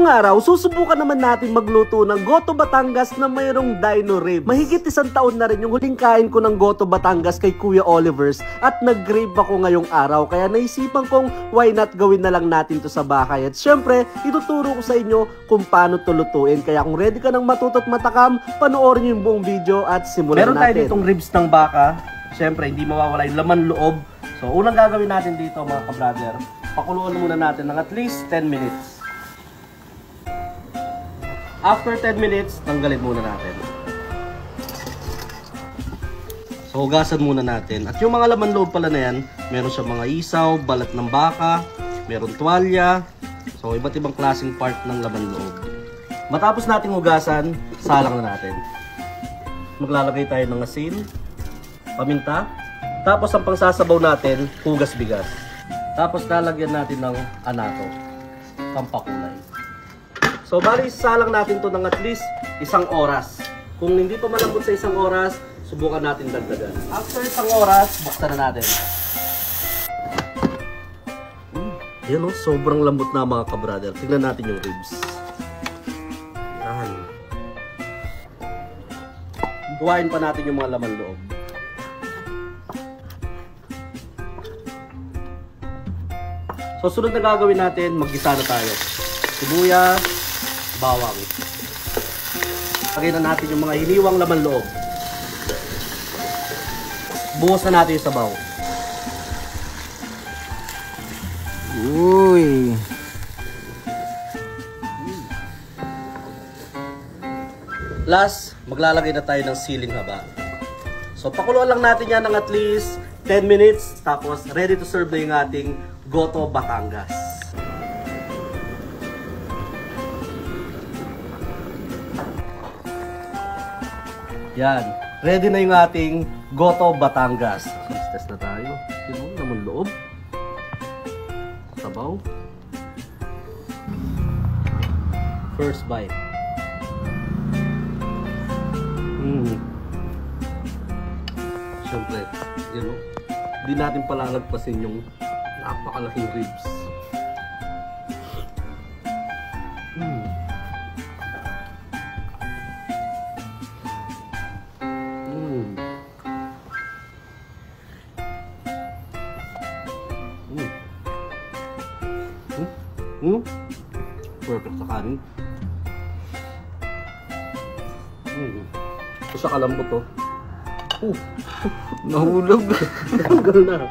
Ngayong araw, susubukan naman natin magluto ng Goto Batangas na mayroong dino rib. Mahigit 1 taon na rin yung huling kain ko ng Goto Batangas kay Kuya Oliver's at nag-grave ako ngayong araw. Kaya naisipan kong why not gawin na lang natin to sa bahay. At syempre, ituturo ko sa inyo kung paano to lutuin. Kaya kung ready ka ng matuto't matakam, panoorin nyo yung buong video at simulan natin. Meron tayo ditong ribs ng baka. Syempre, hindi mawawala yung laman loob. So, unang gagawin natin dito mga ka-brother, pakuluan muna natin ng at least 10 minutes. After 10 minutes, tanggalin muna natin. So, hugasan muna natin. At yung mga laman loob pala na yan, meron siya mga isaw, balat ng baka, meron tuwalya. So, iba't ibang klaseng part ng laman loob. Matapos nating hugasan, salang na natin. Maglalagay tayo ng asin, paminta. Tapos ang pangsasabaw natin, hugas bigas. Tapos lalagyan natin ng anato, pampakulay. So, bali salang natin to ng at least 1 oras. Kung hindi pa malambot sa 1 oras, subukan natin dagdagan. After 1 oras, buksan na natin. Yan o, sobrang lambot na mga ka-brother. Tignan natin yung ribs. Yan. Buhayin pa natin yung mga laman loob. So, sunod na gagawin natin, mag-gisa na tayo. Sibuyas, bawang. Lagay na natin yung mga hiniwang laman loob. Buhos na natin yung sabaw. Uy. Last, maglalagay na tayo ng siling haba. So, pakuluan lang natin yan ng at least 10 minutes. Tapos, ready to serve na yung ating Goto Batangas. Yan. Ready na yung ating Goto Batangas. Test na tayo. Yun, naman loob. Sabaw. First bite. Siyempre, yun o. Hindi natin palalagpasin yung napakalaking ribs. Perfect sa kanin. Ito sa kalambot to. Nahulog. Tanggal na.